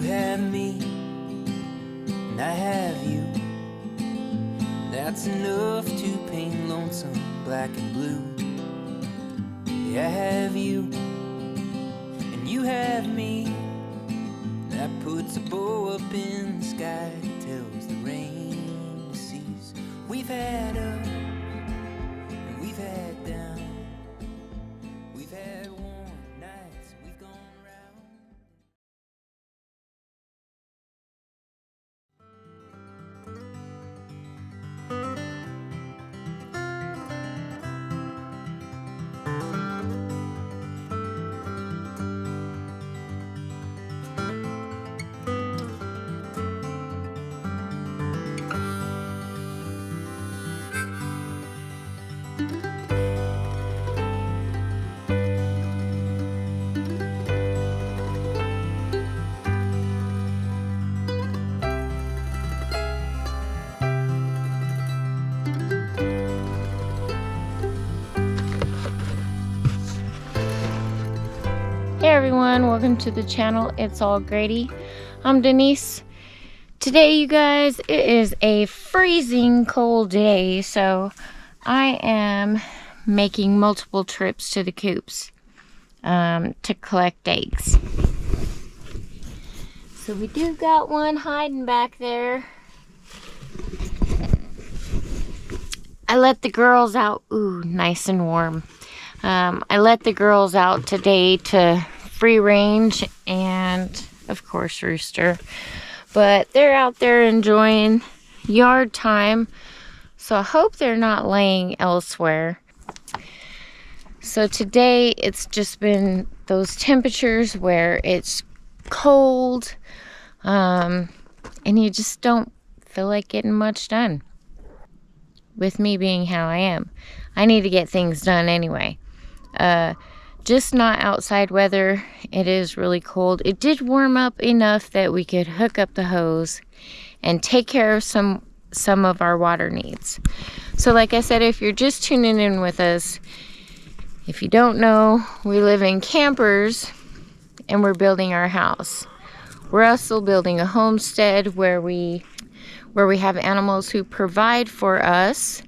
have me, and I have you. That's enough to paint lonesome black and blue. Yeah, I have you, and you have me. That puts a bow up in the sky, tells the rain to cease. We've had up, and we've had down. We've had warm nights, we've gone round. Hey everyone, welcome to the channel. It's all Grady. I'm Denise. Today, you guys, it is a freezing cold day, so I am making multiple trips to the coops to collect eggs. So we do got one hiding back there. I let the girls out. Ooh, nice and warm. I let the girls out today to free range and, of course, rooster. But they're out there enjoying yard time. So I hope they're not laying elsewhere. So today it's just been those temperatures where it's cold. And you just don't feel like getting much done. With me being how I am. I need to get things done anyway. Just not outside weather. It is really cold. It did warm up enough that we could hook up the hose and take care of some of our water needs. So like I said, if you're just tuning in with us, if you don't know, we live in campers and we're building our house. We're also building a homestead where we have animals who provide for us,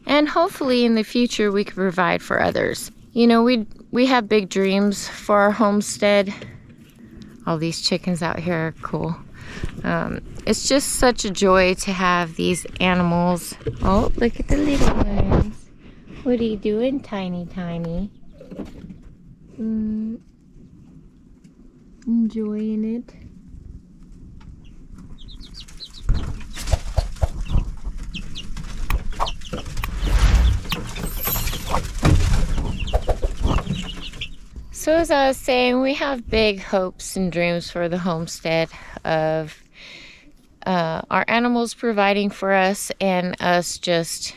and hopefully in the future we can provide for others. You know, we have big dreams for our homestead. All these chickens out here are cool. It's just such a joy to have these animals. Oh, look at the little ones. What are you doing, tiny? Enjoying it. So as I was saying, we have big hopes and dreams for the homestead of our animals providing for us and us just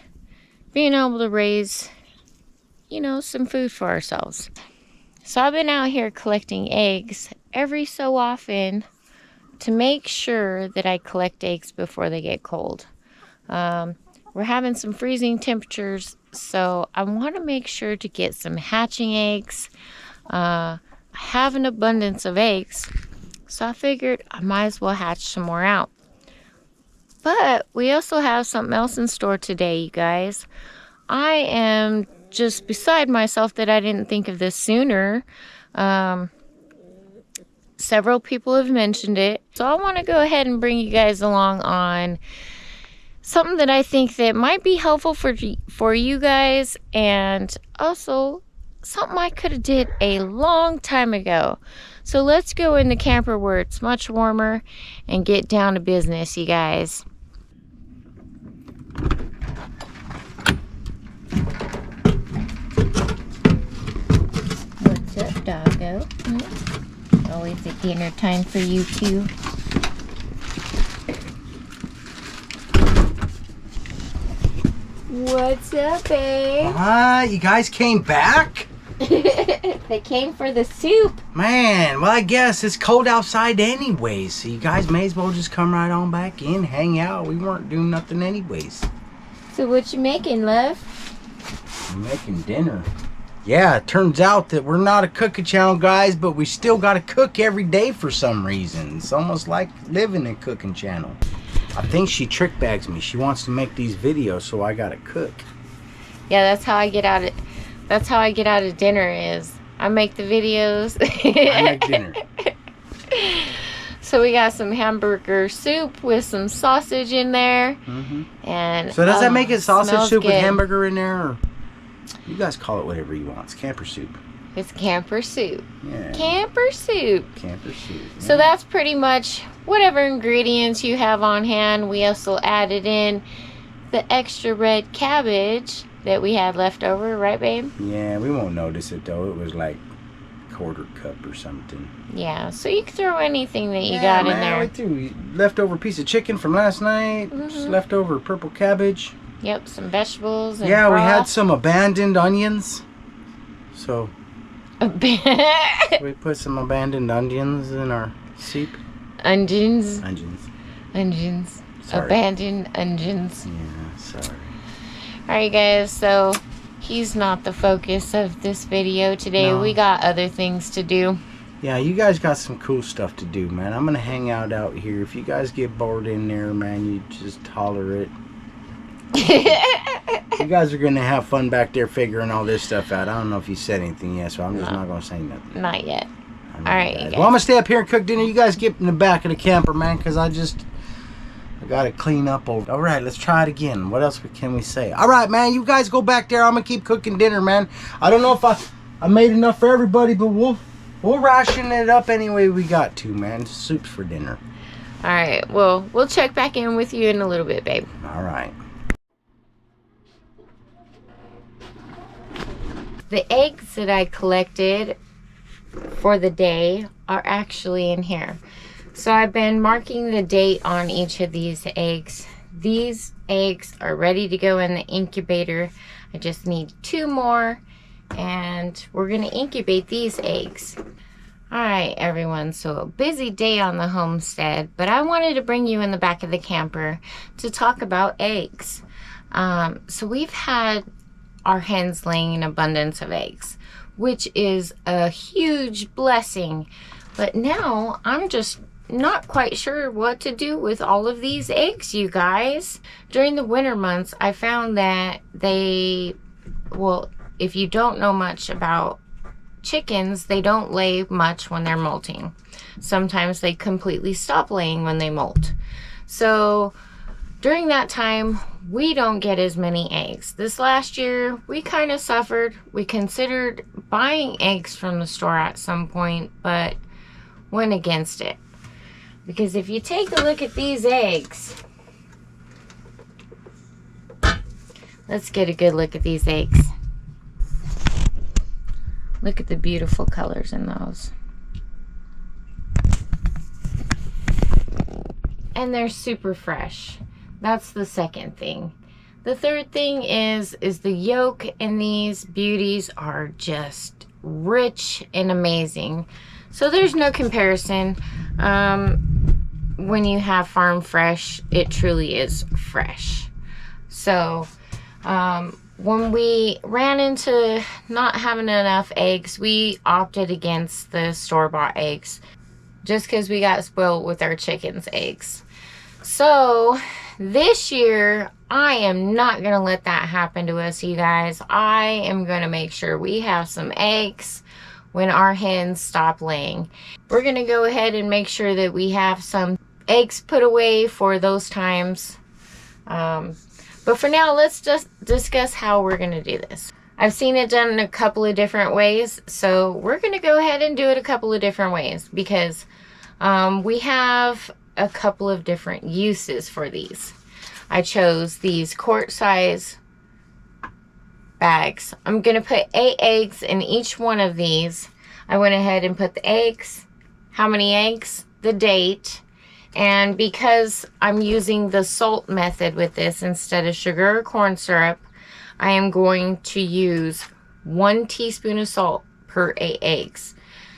being able to raise, you know, some food for ourselves. So I've been out here collecting eggs every so often to make sure that I collect eggs before they get cold. We're having some freezing temperatures, so I want to make sure to get some hatching eggs. I have an abundance of eggs, so I figured I might as well hatch some more out. But we also have something else in store today, you guys. I am just beside myself that I didn't think of this sooner. Several people have mentioned it, so I want to go ahead and bring you guys along on something that I think that might be helpful for you guys, and also something I could have did a long time ago. So let's go in the camper where it's much warmer and get down to business, you guys. What's up, doggo? Always a dinner time for you two. What's up, babe? You guys came back? They came for the soup. Man, well, I guess it's cold outside anyways, so you guys may as well just come right on back in, hang out. We weren't doing nothing anyways. So what you making, love? I'm making dinner. yeah, it turns out that we're not a cooking channel, guys, but we still got to cook every day for some reason. It's almost like living a cooking channel. I think she trick bags me. She wants to make these videos, so I got to cook. Yeah, that's how I get out of. That's how I get out of dinner. Is I make the videos. I make dinner. So we got some hamburger soup with some sausage in there. And so does that make it sausage soup good. with hamburger in there? Or you guys call it whatever you want. It's camper soup. It's camper soup. Yeah. Camper soup. Camper soup. Yeah. So that's pretty much whatever ingredients you have on hand. We also added in the extra red cabbage that we had left over, right, babe? Yeah, we won't notice it though. It was like quarter cup or something. Yeah, so you can throw anything that you got in there. We threw leftover piece of chicken from last night. Just leftover purple cabbage. Yep, some vegetables. And yeah, broth. we had some abandoned onions. So we put some abandoned onions in our soup. Onions. Onions. Sorry. Abandoned onions. Yeah, sorry. Alright, guys, so he's not the focus of this video today. No. We got other things to do. Yeah, you guys got some cool stuff to do, man. I'm gonna hang out here. If you guys get bored in there, man, you just holler it. You guys are gonna have fun back there figuring all this stuff out. I don't know if you said anything yet, so I'm just not gonna say nothing. Not yet. All right, you guys. Well, I'm gonna stay up here and cook dinner. You guys get in the back of the camper, man, because I gotta clean up over. All right, let's try it again. What else can we say? All right, man, you guys go back there. I'm gonna keep cooking dinner, man. I don't know if I made enough for everybody, but we'll ration it up any way we got to, man. Soup's for dinner. All right. Well, we'll check back in with you in a little bit, babe. All right. The eggs that I collected for the day are actually in here. So I've been marking the date on each of these eggs. These eggs are ready to go in the incubator. I just need 2 more and we're gonna incubate these eggs. All right, everyone, so a busy day on the homestead, but I wanted to bring you in the back of the camper to talk about eggs. So we've had our hens laying an abundance of eggs, which is a huge blessing. But now I'm just not quite sure what to do with all of these eggs, you guys. During the winter months, I found that if you don't know much about chickens, they don't lay much when they're molting. Sometimes they completely stop laying when they molt. So during that time, we don't get as many eggs. This last year, we kind of suffered. We considered buying eggs from the store at some point, but went against it. Because if you take a look at these eggs, let's get a good look at these eggs. Look at the beautiful colors in those. And they're super fresh. That's the second thing. The third thing is the yolk in these beauties are just rich and amazing. So there's no comparison. When you have farm fresh, it truly is fresh. So when we ran into not having enough eggs, we opted against the store-bought eggs just because we got spoiled with our chickens' eggs. So this year, I am not going to let that happen to us, you guys. I am going to make sure we have some eggs when our hens stop laying. We're going to go ahead and make sure that we have some eggs put away for those times. But for now, let's just discuss how we're going to do this. I've seen it done in a couple of different ways, so we're going to go ahead and do it a couple of different ways because we have a couple of different uses for these. I chose these quart size bags. I'm going to put 8 eggs in each one of these. I went ahead and put the eggs, how many eggs, the date, and because I'm using the salt method with this instead of sugar or corn syrup, I am going to use 1 teaspoon of salt per 8 eggs.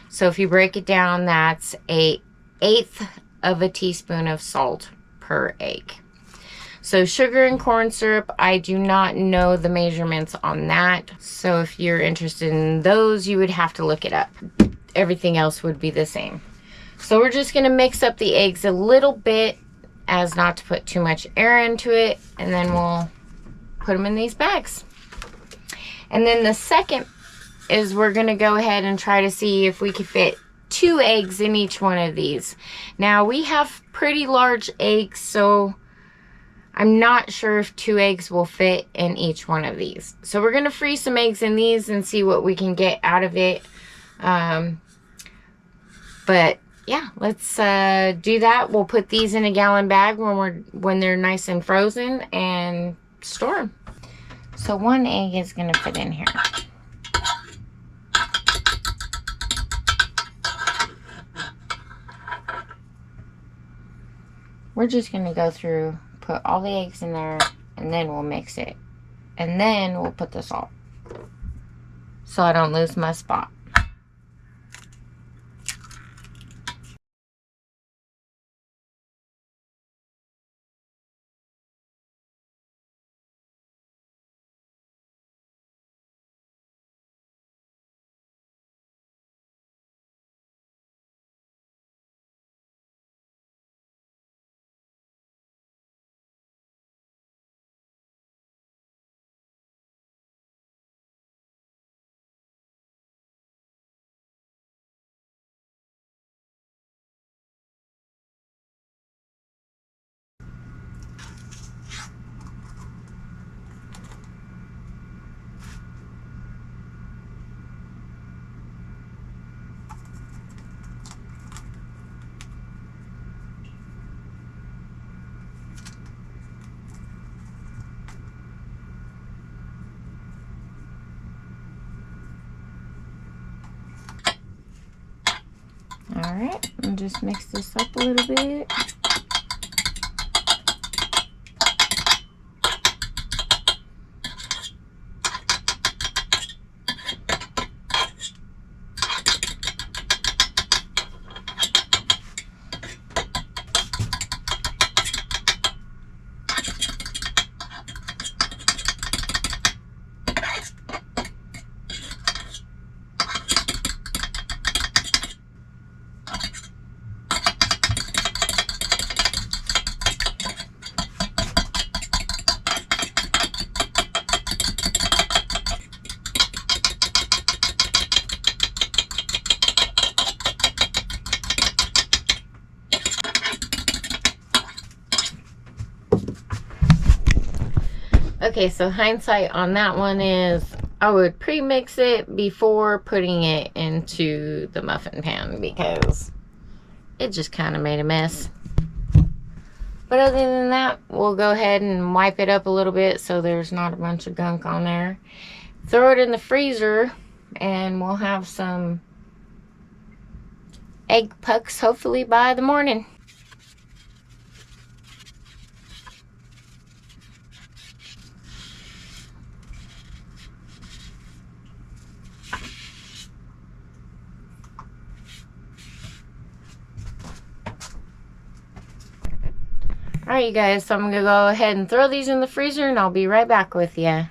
So if you break it down, that's 1/8 of a teaspoon of salt per egg. So sugar and corn syrup, I do not know the measurements on that. So if you're interested in those, you would have to look it up. Everything else would be the same. So we're just gonna mix up the eggs a little bit as not to put too much air into it, and then we'll put them in these bags. And then the second is we're gonna go ahead and try to see if we can fit 2 eggs in each one of these. Now we have pretty large eggs, so I'm not sure if 2 eggs will fit in each one of these. So we're gonna freeze some eggs in these and see what we can get out of it. But yeah, let's do that. We'll put these in a gallon bag when they're nice and frozen and store them. So 1 egg is gonna fit in here. We're just gonna go through, put all the eggs in there, and then we'll mix it. And then we'll put the salt, so I don't lose my spot. Alright, and just mix this up a little bit. Okay, so hindsight on that one is I would pre-mix it before putting it into the muffin pan because it just kind of made a mess. But other than that, we'll go ahead and wipe it up a little bit so there's not a bunch of gunk on there. Throw it in the freezer and we'll have some egg pucks hopefully by the morning. Alright you guys, so I'm going to go ahead and throw these in the freezer and I'll be right back with you.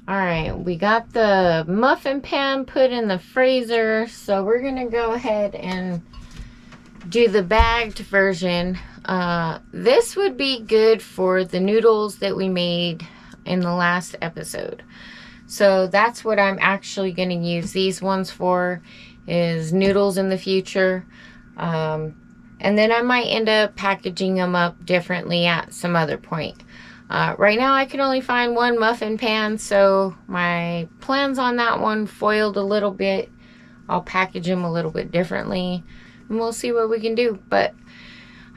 Alright, we got the muffin pan put in the freezer, so we're going to go ahead and do the bagged version. This would be good for the noodles that we made in the last episode. So that's what I'm actually going to use these ones for, is noodles in the future. And then I might end up packaging them up differently at some other point. Right now I can only find one muffin pan, so my plans on that one foiled a little bit. I'll package them a little bit differently and we'll see what we can do. But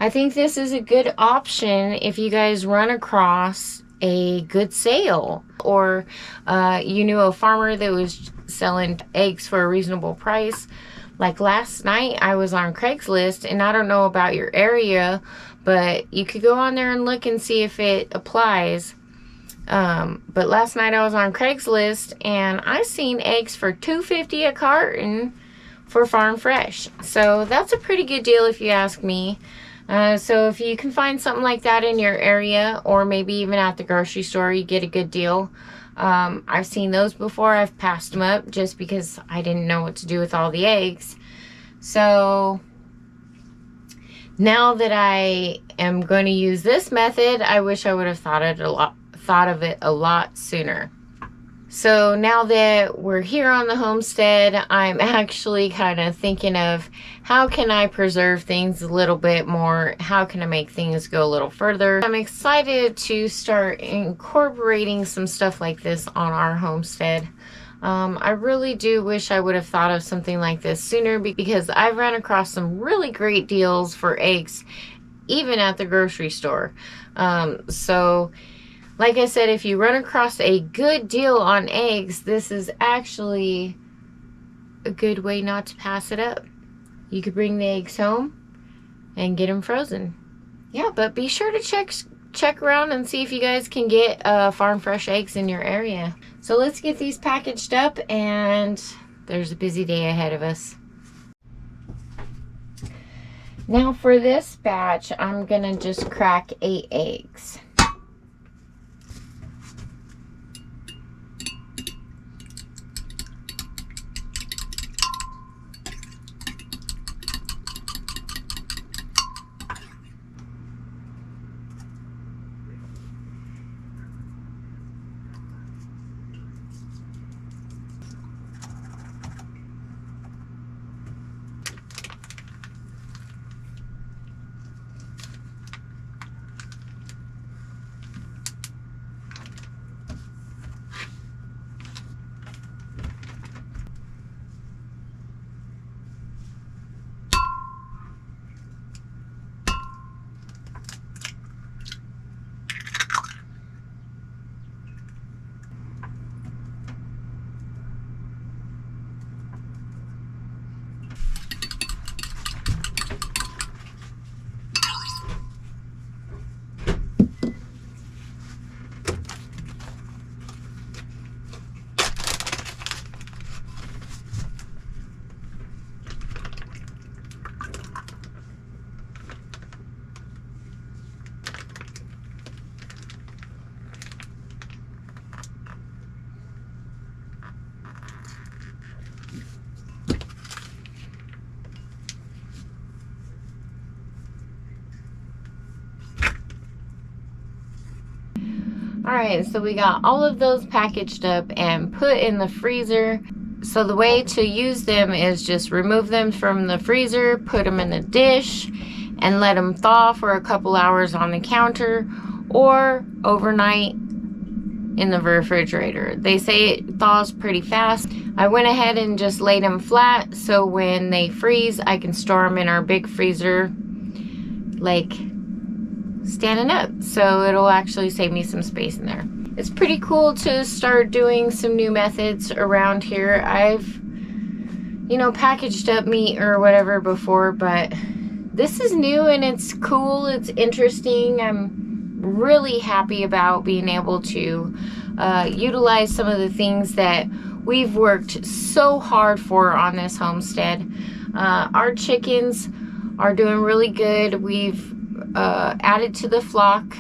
I think this is a good option if you guys run across a good sale, or you knew a farmer that was selling eggs for a reasonable price. Like last night I was on Craigslist, and I don't know about your area, but you could go on there and look and see if it applies. But last night I was on Craigslist and I seen eggs for $2.50 a carton for farm fresh. So that's a pretty good deal if you ask me. So if you can find something like that in your area, or maybe even at the grocery store, you get a good deal. I've seen those before. I've passed them up just because I didn't know what to do with all the eggs. So now that I am going to use this method, I wish I would have thought of it a lot sooner. So now that we're here on the homestead, I'm actually kind of thinking of how can I preserve things a little bit more? How can I make things go a little further? I'm excited to start incorporating some stuff like this on our homestead. I really do wish I would have thought of something like this sooner, because I've run across some really great deals for eggs, even at the grocery store. So like I said, if you run across a good deal on eggs, this is actually a good way not to pass it up. You could bring the eggs home and get them frozen. Yeah, but be sure to check around and see if you guys can get farm fresh eggs in your area. So let's get these packaged up, and there's a busy day ahead of us. Now for this batch, I'm gonna just crack 8 eggs. Alright, so we got all of those packaged up and put in the freezer. So the way to use them is just remove them from the freezer, put them in a dish, and let them thaw for a couple hours on the counter or overnight in the refrigerator. They say it thaws pretty fast. I went ahead and just laid them flat, so when they freeze, I can store them in our big freezer, like standing up, so it'll actually save me some space in there. It's pretty cool to start doing some new methods around here. I've, you know, packaged up meat or whatever before, but this is new and it's cool, it's interesting. I'm really happy about being able to utilize some of the things that we've worked so hard for on this homestead. Our chickens are doing really good. We've added to the flock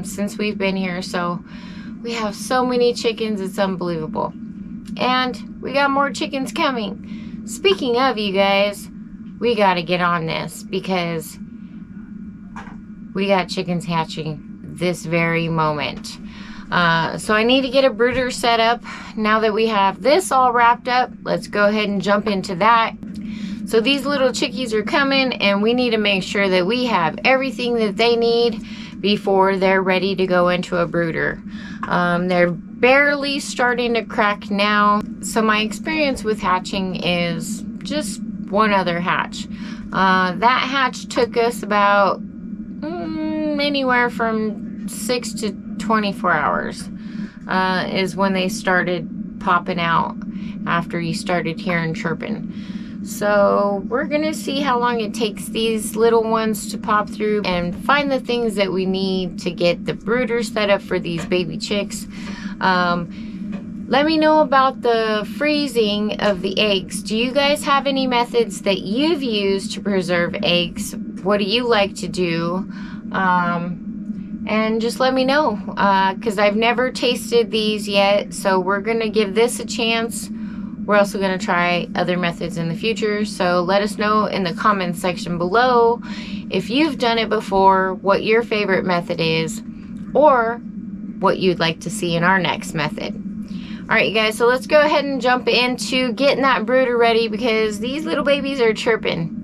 since we've been here, so we have so many chickens, it's unbelievable. And we got more chickens coming. Speaking of, you guys, we got to get on this because we got chickens hatching this very moment. So I need to get a brooder set up. Now that we have this all wrapped up, let's go ahead and jump into that. So these little chickies are coming, and we need to make sure that we have everything that they need before they're ready to go into a brooder. They're barely starting to crack now. So my experience with hatching is just one other hatch. That hatch took us about anywhere from 6 to 24 hours is when they started popping out after you started hearing chirping. So we're gonna see how long it takes these little ones to pop through and find the things that we need to get the brooder set up for these baby chicks. Let me know about the freezing of the eggs. Do you guys have any methods that you've used to preserve eggs? What do you like to do? And just let me know, because I've never tasted these yet, so we're going to give this a chance. We're also going to try other methods in the future, so let us know in the comments section below if you've done it before, what your favorite method is, or what you'd like to see in our next method. Alright you guys, so let's go ahead and jump into getting that brooder ready, because these little babies are chirping.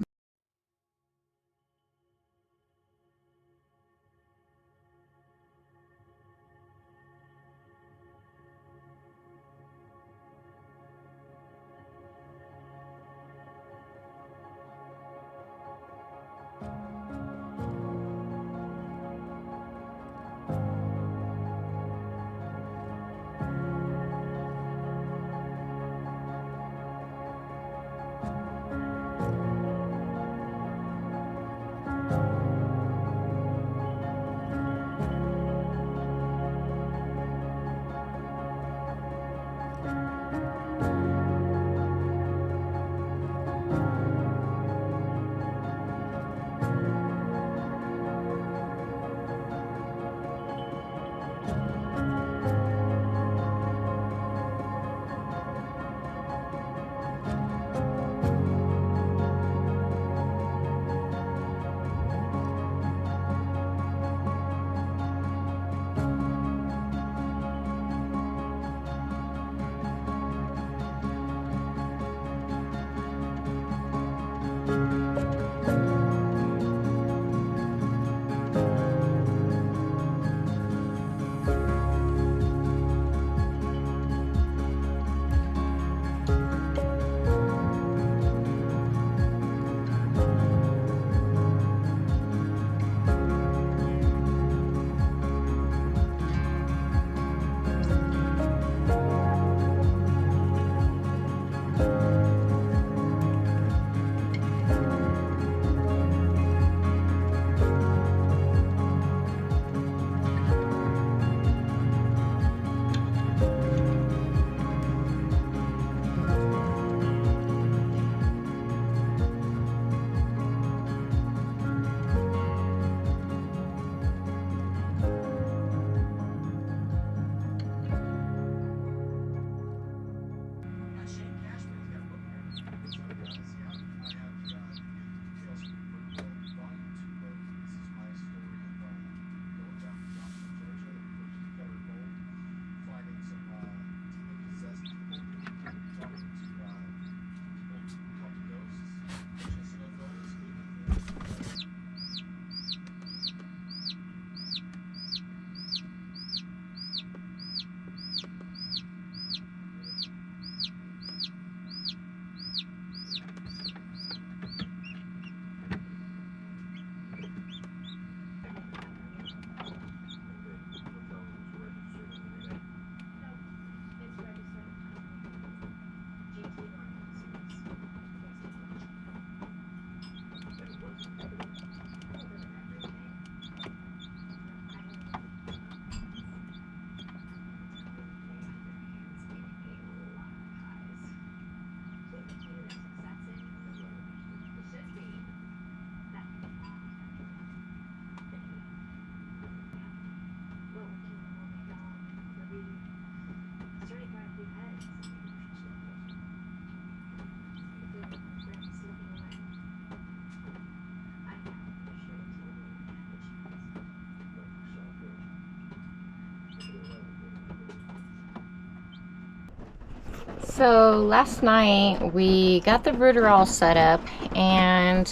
So last night we got the brooder all set up, and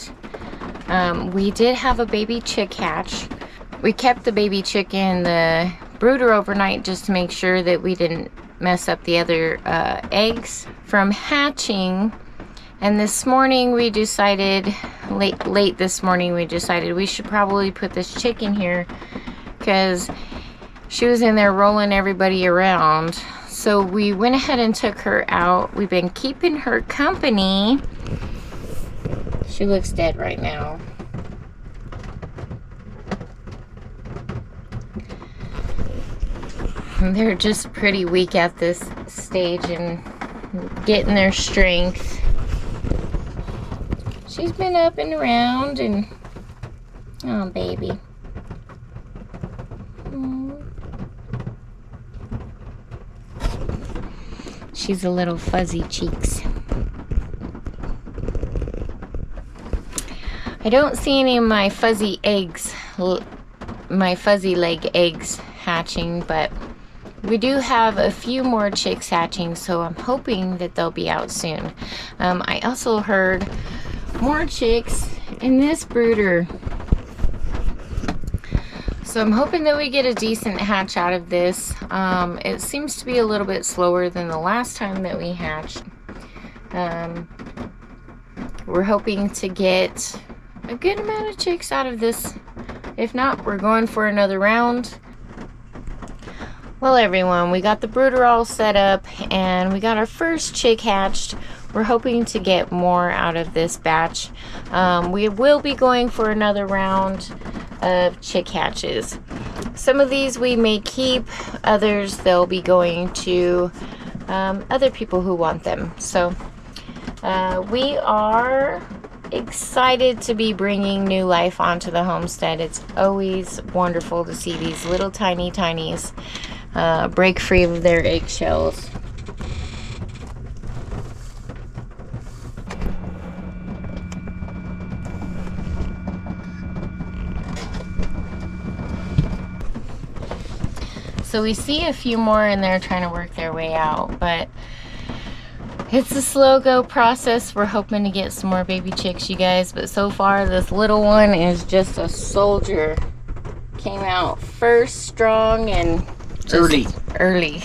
we did have a baby chick hatch. We kept the baby chick in the brooder overnight just to make sure that we didn't mess up the other eggs from hatching. And this morning we decided, late this morning, we decided we should probably put this chick in here because she was in there rolling everybody around. So we went ahead and took her out. We've been keeping her company. She looks dead right now. And they're just pretty weak at this stage and getting their strength. She's been up and around and Oh, baby. She's a little fuzzy cheeks. I don't see any of my fuzzy eggs, my fuzzy leg eggs hatching, but we do have a few more chicks hatching, so I'm hoping that they'll be out soon. I also heard more chicks in this brooder. So I'm hoping that we get a decent hatch out of this. It seems to be a little bit slower than the last time that we hatched. We're hoping to get a good amount of chicks out of this. If not, we're going for another round. Well, everyone, we got the brooder all set up and we got our first chick hatched. We're hoping to get more out of this batch. We will be going for another round of chick hatches. Some of these we may keep, others they'll be going to other people who want them. So we are excited to be bringing new life onto the homestead. It's always wonderful to see these little tiny tinies break free of their eggshells. So we see a few more in there trying to work their way out, but it's a slow go process. We're hoping to get some more baby chicks, you guys, but so far this little one is just a soldier. Came out first, strong, and just early. Early.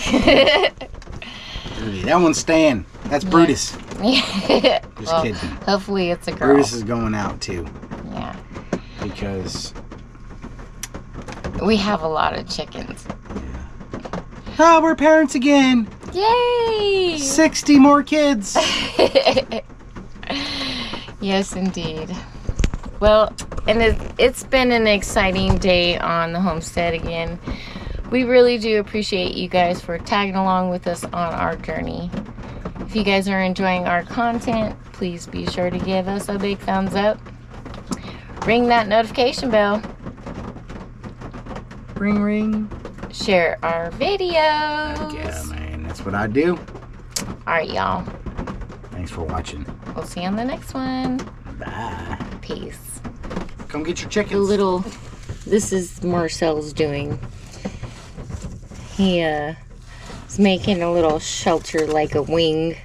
That one's staying. That's Brutus. Yeah. Just well, kidding. Hopefully it's a girl. Brutus is going out too. Yeah. Because we have a lot of chickens. Oh, we're parents again. Yay! 60 more kids. Yes, indeed. Well, and it's been an exciting day on the homestead again. We really do appreciate you guys for tagging along with us on our journey. If you guys are enjoying our content, please be sure to give us a big thumbs up. Ring that notification bell. Ring, ring. Share our videos. Yeah, man. That's what I do. Alright, y'all. Thanks for watching. We'll see you on the next one. Bye. Peace. Come get your chickens. This is Marcel's doing. He is making a little shelter like a wing.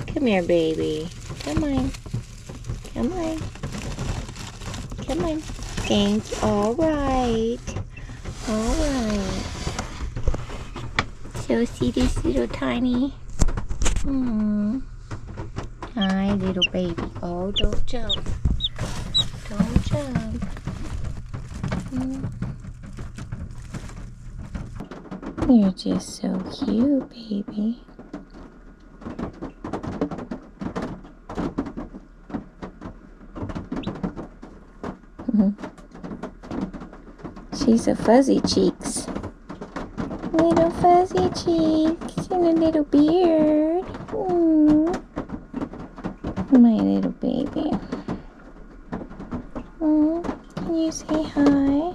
Come here, baby. Come on. Come on. Come on. Thank you. All right. All right. So see this little tiny. Hi, little baby. Oh, don't jump. Don't jump. You're just so cute, baby. She's a fuzzy cheeks. Little fuzzy cheeks and a little beard. My little baby. Can you say hi?